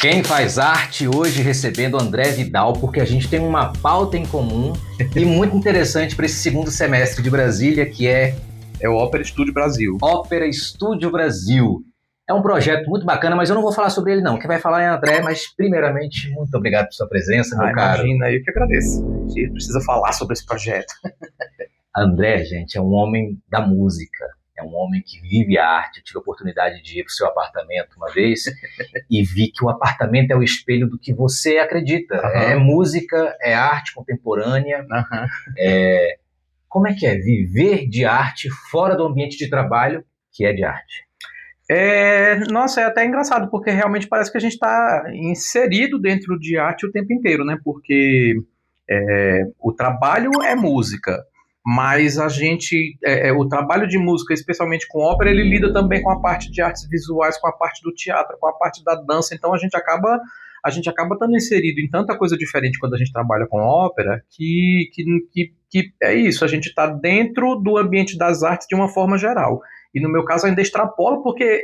Quem faz arte hoje recebendo André Vidal, porque a gente tem uma pauta em comum e muito interessante para esse segundo semestre de Brasília, que é o Ópera Estúdio Brasil. Ópera Estúdio Brasil. É um projeto muito bacana, mas eu não vou falar sobre ele não. Quem vai falar é André, mas primeiramente, muito obrigado por sua presença, meu caro. Imagina, eu que agradeço. A gente precisa falar sobre esse projeto. André, gente, é um homem da música. É um homem que vive a arte. Eu tive a oportunidade de ir para o seu apartamento uma vez e vi que o apartamento é o espelho do que você acredita. Uhum. É música, é arte contemporânea. Uhum. Como é que é viver de arte fora do ambiente de trabalho, que é de arte? Nossa, é até engraçado, porque realmente parece que a gente está inserido dentro de arte o tempo inteiro, né? Porque o trabalho é música. Mas a gente, o trabalho de música, especialmente com ópera, ele lida também com a parte de artes visuais, com a parte do teatro, com a parte da dança. Então a gente acaba estando inserido em tanta coisa diferente quando a gente trabalha com ópera, que é isso, a gente está dentro do ambiente das artes de uma forma geral. E no meu caso ainda extrapolo, porque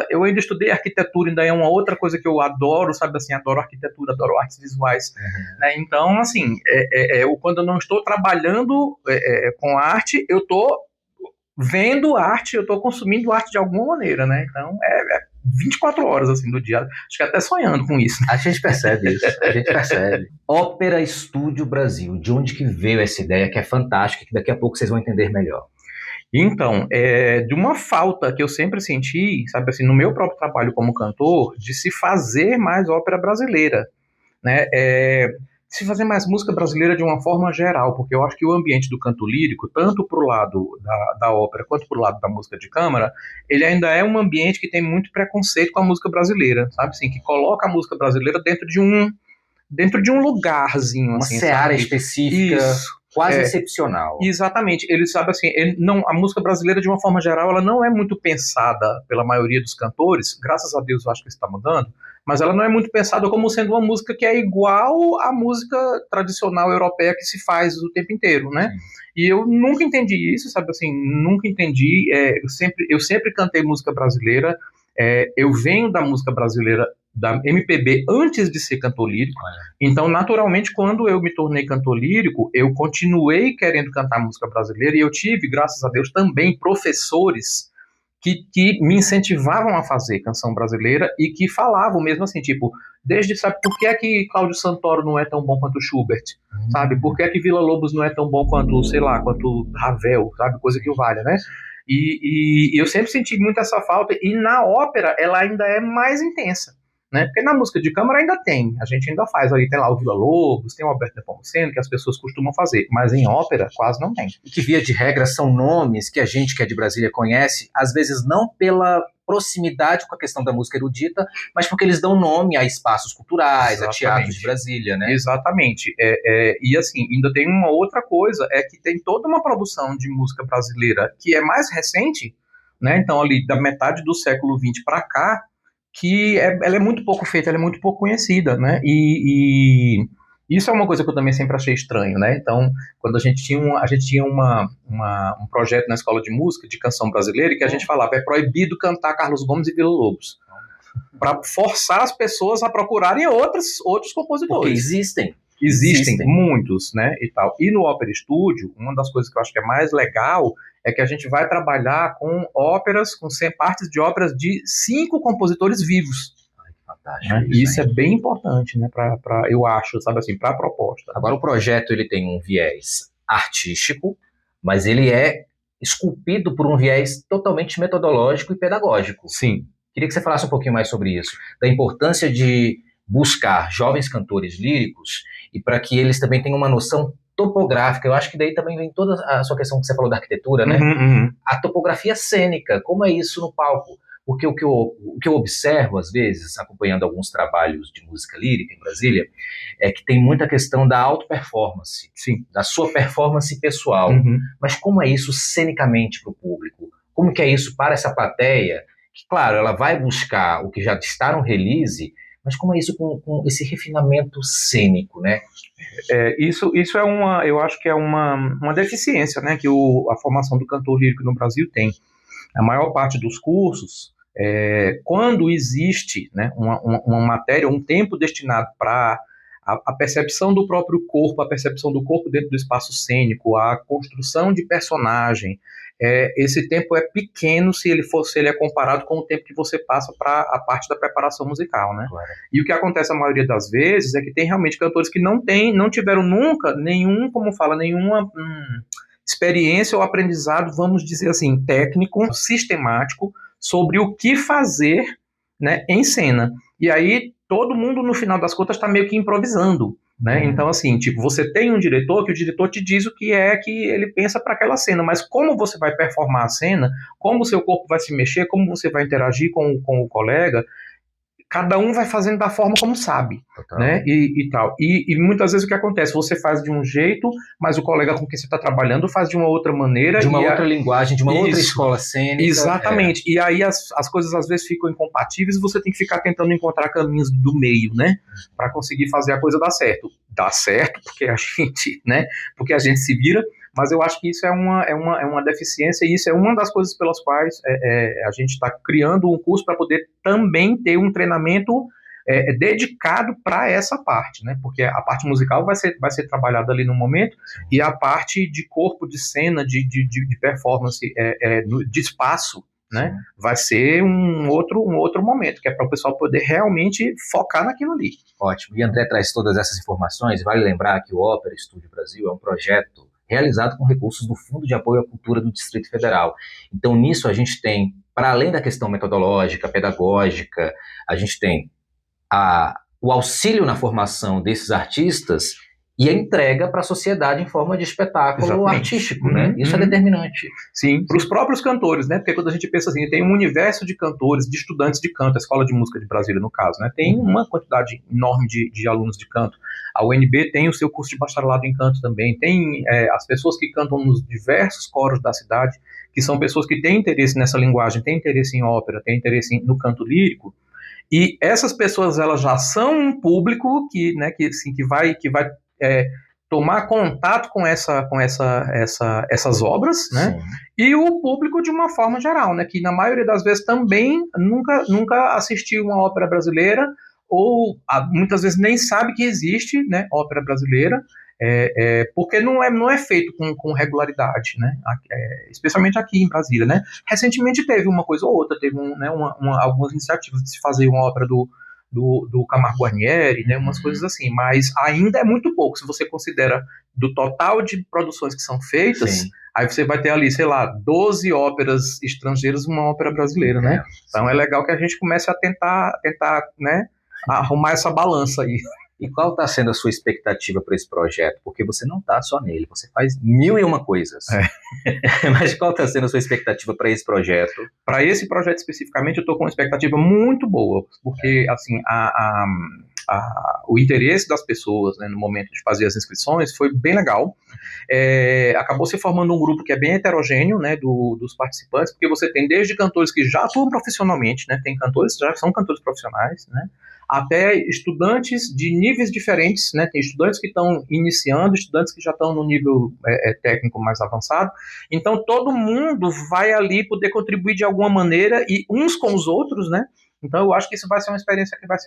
eu ainda estudei arquitetura, ainda é uma outra coisa que eu adoro, sabe assim, adoro arquitetura, adoro artes visuais. Uhum. Né? Então, assim, quando eu não estou trabalhando com arte, eu estou vendo arte, eu estou consumindo arte de alguma maneira, né? Então, 24 horas assim do dia, acho que até sonhando com isso. A gente percebe isso, a gente percebe. Ópera Estúdio Brasil, de onde que veio essa ideia que é fantástica, que daqui a pouco vocês vão entender melhor? Então, de uma falta que eu sempre senti, sabe assim, no meu próprio trabalho como cantor, de se fazer mais ópera brasileira, né? Se fazer mais música brasileira de uma forma geral, porque eu acho que o ambiente do canto lírico, tanto para o lado da ópera quanto para o lado da música de câmara, ele ainda é um ambiente que tem muito preconceito com a música brasileira, sabe assim, que coloca a música brasileira dentro de um lugarzinho, uma assim, seara sabe? específica. Isso. Quase excepcional. Exatamente. Ele sabe assim, a música brasileira, de uma forma geral, ela não é muito pensada pela maioria dos cantores, graças a Deus eu acho que isso está mudando, mas ela não é muito pensada como sendo uma música que é igual à música tradicional europeia que se faz o tempo inteiro, né? Sim. E eu nunca entendi isso, sabe assim, nunca entendi. Eu sempre cantei música brasileira, eu venho da música brasileira, da MPB, antes de ser cantor lírico. Então, naturalmente, quando eu me tornei cantor lírico, eu continuei querendo cantar música brasileira e eu tive, graças a Deus, também professores que me incentivavam a fazer canção brasileira e que falavam mesmo assim, tipo, sabe, por que é que Cláudio Santoro não é tão bom quanto Schubert? Sabe, por que é que Villa-Lobos não é tão bom quanto, sei lá, quanto Ravel, sabe, coisa que o valha, né? E eu sempre senti muito essa falta, e na ópera ela ainda é mais intensa, né? Porque na música de câmara ainda tem, a gente ainda faz ali, tem lá o Villa-Lobos, tem o Alberto Nepomuceno, que as pessoas costumam fazer, mas em ópera quase não tem. E que via de regra são nomes que a gente que é de Brasília conhece, às vezes não pela proximidade com a questão da música erudita, mas porque eles dão nome a espaços culturais, a teatros de Brasília, né? Exatamente. E assim, ainda tem uma outra coisa, é que tem toda uma produção de música brasileira que é mais recente, né? Então ali da metade do século XX para cá, que ela é muito pouco feita, ela é muito pouco conhecida, né? E isso é uma coisa que eu também sempre achei estranho, né? Então, quando a gente tinha um projeto na escola de música, de canção brasileira, e que a gente falava, é proibido cantar Carlos Gomes e Villa-Lobos, para forçar as pessoas a procurarem outros compositores. Porque existem muitos, né, e tal. E no Ópera Estúdio, uma das coisas que eu acho que é mais legal é que a gente vai trabalhar com óperas, com partes de óperas de 5 compositores vivos. Fantástico. Né? Isso é bem importante, né, eu acho, sabe assim, para a proposta. Agora o projeto ele tem um viés artístico, mas ele é esculpido por um viés totalmente metodológico e pedagógico. Sim. Queria que você falasse um pouquinho mais sobre isso, da importância de buscar jovens cantores líricos e para que eles também tenham uma noção topográfica. Eu acho que daí também vem toda a sua questão que você falou da arquitetura, né? Uhum. A topografia cênica, como é isso no palco? Porque o que eu observo, às vezes, acompanhando alguns trabalhos de música lírica em Brasília, é que tem muita questão da auto-performance, sim, da sua performance pessoal. Uhum. Mas como é isso cenicamente para o público? Como que é isso para essa plateia? Que, claro, ela vai buscar o que já está no release, mas como é isso com esse refinamento cênico, né? Isso eu acho que é uma deficiência, né, que a formação do cantor lírico no Brasil tem. A maior parte dos cursos Quando existe, né, uma matéria, um tempo destinado para a percepção do próprio corpo, a percepção do corpo dentro do espaço cênico, a construção de personagem, esse tempo é pequeno se ele é comparado com o tempo que você passa para a parte da preparação musical, né? Claro. E o que acontece a maioria das vezes é que tem realmente cantores que não tiveram nunca nenhuma experiência ou aprendizado, vamos dizer assim, técnico, sistemático, sobre o que fazer, né, em cena. E aí todo mundo, no final das contas, está meio que improvisando, né? Então, assim, tipo, você tem um diretor que o diretor te diz o que é que ele pensa para aquela cena, mas como você vai performar a cena, como o seu corpo vai se mexer, como você vai interagir com o colega, cada um vai fazendo da forma como sabe, Total. né? E tal. E muitas vezes o que acontece? Você faz de um jeito, mas o colega com quem você está trabalhando faz de uma outra maneira. De uma outra linguagem, de uma outra escola cênica. Exatamente. E aí as coisas às vezes ficam incompatíveis e você tem que ficar tentando encontrar caminhos do meio, né? Para conseguir fazer a coisa dar certo. Dá certo porque porque a gente se vira, mas eu acho que isso é uma deficiência e isso é uma das coisas pelas quais a gente está criando um curso para poder também ter um treinamento dedicado para essa parte, né? Porque a parte musical vai ser trabalhada ali no momento. Sim. E a parte de corpo, de cena, de performance, de espaço, né? Sim. Vai ser um outro momento, que é para o pessoal poder realmente focar naquilo ali. Ótimo. E André traz todas essas informações. Vale lembrar que o Ópera Estúdio Brasil é um projeto realizado com recursos do Fundo de Apoio à Cultura do Distrito Federal. Então, nisso a gente tem, para além da questão metodológica, pedagógica, a gente tem o auxílio na formação desses artistas e a entrega para a sociedade em forma de espetáculo. Exatamente. Artístico, né? Isso é determinante. Sim, para os próprios cantores, né? Porque quando a gente pensa assim, tem um universo de cantores, de estudantes de canto, a Escola de Música de Brasília, no caso, né? Tem uma quantidade enorme de alunos de canto. A UNB tem o seu curso de bacharelado em canto também. Tem as pessoas que cantam nos diversos coros da cidade, que são pessoas que têm interesse nessa linguagem, têm interesse em ópera, têm interesse no canto lírico. E essas pessoas, elas já são um público que vai tomar contato com essas obras, né? Sim. E o público de uma forma geral, né? Que na maioria das vezes também nunca assistiu uma ópera brasileira ou muitas vezes nem sabe que existe, né, ópera brasileira, porque não é feito com regularidade, né? Especialmente aqui em Brasília, né? Recentemente teve uma coisa ou outra, teve algumas iniciativas de se fazer uma ópera do Camargo Guarnieri, né, umas coisas assim, mas ainda é muito pouco, se você considera do total de produções que são feitas. Sim. Aí você vai ter ali, sei lá, 12 óperas estrangeiras e uma ópera brasileira, né? Então é legal que a gente comece a tentar, né, arrumar essa balança aí. E qual está sendo a sua expectativa para esse projeto? Porque você não está só nele, você faz 1001 coisas. Mas qual está sendo a sua expectativa para esse projeto? Para esse projeto especificamente, eu estou com uma expectativa muito boa, porque assim, o interesse das pessoas, né, no momento de fazer as inscrições foi bem legal. Acabou se formando um grupo que é bem heterogêneo, né, dos participantes, porque você tem desde cantores que já atuam profissionalmente, né, tem cantores que já são cantores profissionais, né, até estudantes de níveis diferentes, né? Tem estudantes que estão iniciando, estudantes que já estão no nível técnico mais avançado. Então, todo mundo vai ali poder contribuir de alguma maneira e uns com os outros, né? Então, eu acho que isso vai ser uma experiência que vai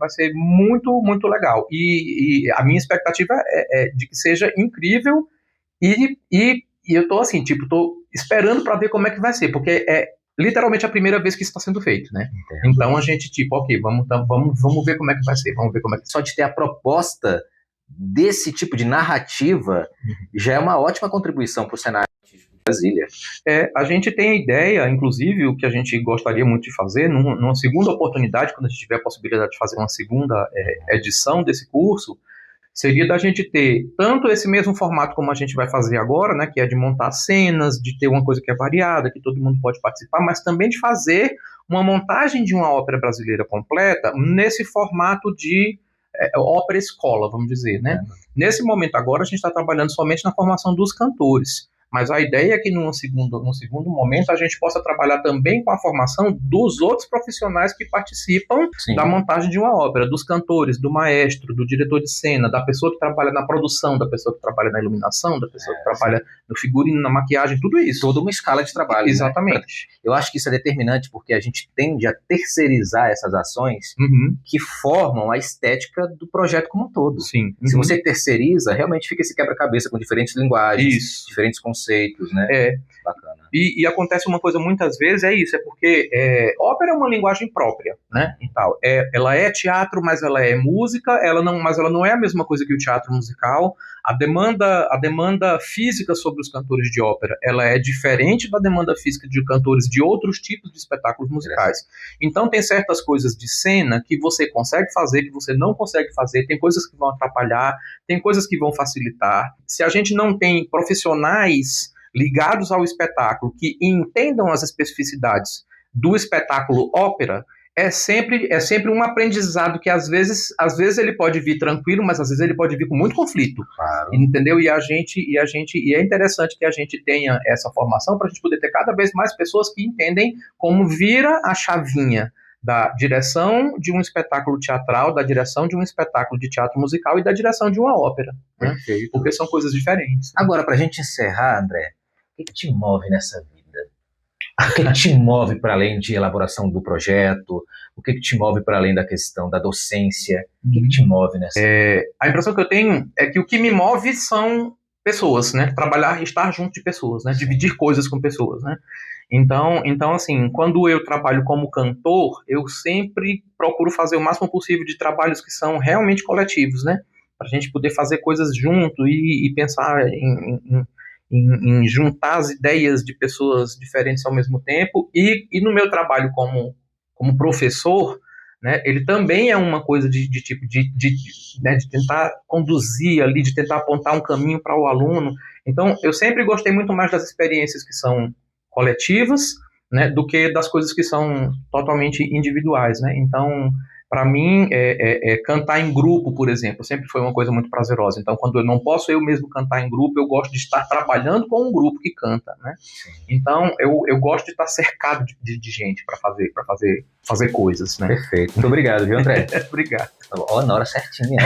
ser muito, muito legal. E a minha expectativa é de que seja incrível e eu estou assim, tô esperando para ver como é que vai ser, porque literalmente a primeira vez que isso está sendo feito, né? Entendo. Então a gente, ok, vamos ver como é que vai ser, vamos ver como é que... Só de ter a proposta desse tipo de narrativa já é uma ótima contribuição para o cenário artístico de Brasília. A gente tem a ideia, inclusive, o que a gente gostaria muito de fazer, numa segunda oportunidade, quando a gente tiver a possibilidade de fazer uma segunda edição desse curso, seria da gente ter tanto esse mesmo formato como a gente vai fazer agora, né, que é de montar cenas, de ter uma coisa que é variada, que todo mundo pode participar, mas também de fazer uma montagem de uma ópera brasileira completa nesse formato de ópera escola, vamos dizer, né? Nesse momento agora a gente está trabalhando somente na formação dos cantores, Mas a ideia é que num segundo momento a gente possa trabalhar também com a formação dos outros profissionais que participam da montagem de uma ópera, dos cantores, do maestro, do diretor de cena, da pessoa que trabalha na produção, da pessoa que trabalha na iluminação, da pessoa que trabalha no figurino, na maquiagem, tudo isso. Toda uma escala de trabalho. Exatamente. Né? Eu acho que isso é determinante porque a gente tende a terceirizar essas ações que formam a estética do projeto como um todo. Sim. Se você terceiriza, realmente fica esse quebra-cabeça com diferentes linguagens, diferentes conceitos, né? Bacana. E acontece uma coisa muitas vezes, é porque ópera é uma linguagem própria, né? E tal. Ela é teatro, mas ela é música, mas ela não é a mesma coisa que o teatro musical. A demanda física sobre os cantores de ópera, ela é diferente da demanda física de cantores de outros tipos de espetáculos musicais. Então tem certas coisas de cena que você consegue fazer, que você não consegue fazer, tem coisas que vão atrapalhar, tem coisas que vão facilitar. Se a gente não tem profissionais ligados ao espetáculo que entendam as especificidades do espetáculo ópera, é sempre um aprendizado que às vezes ele pode vir tranquilo, mas às vezes ele pode vir com muito conflito. Claro. Entendeu? E é interessante que a gente tenha essa formação para a gente poder ter cada vez mais pessoas que entendem como vira a chavinha da direção de um espetáculo teatral, da direção de um espetáculo de teatro musical e da direção de uma ópera. Né? Perfeito. Porque são coisas diferentes. Agora, para a gente encerrar, André, o que te move nessa vida? O que te move para além de elaboração do projeto? O que te move para além da questão da docência? O que te move nessa vida? A impressão que eu tenho é que o que me move são pessoas, né? Trabalhar e estar junto de pessoas, né? Dividir coisas com pessoas, né? Então, assim, quando eu trabalho como cantor, eu sempre procuro fazer o máximo possível de trabalhos que são realmente coletivos, né? Para a gente poder fazer coisas junto e pensar em juntar as ideias de pessoas diferentes ao mesmo tempo. E no meu trabalho como professor, né, ele também é uma coisa de tentar conduzir ali, de tentar apontar um caminho para o aluno. Então, eu sempre gostei muito mais das experiências que são coletivas, né, do que das coisas que são totalmente individuais, né? Então, para mim, cantar em grupo, por exemplo, sempre foi uma coisa muito prazerosa. Então, quando eu não posso eu mesmo cantar em grupo, eu gosto de estar trabalhando com um grupo que canta, né? Então, eu gosto de estar cercado de gente para fazer coisas, né? Perfeito. Muito obrigado, viu, André? Obrigado. Na hora certinha.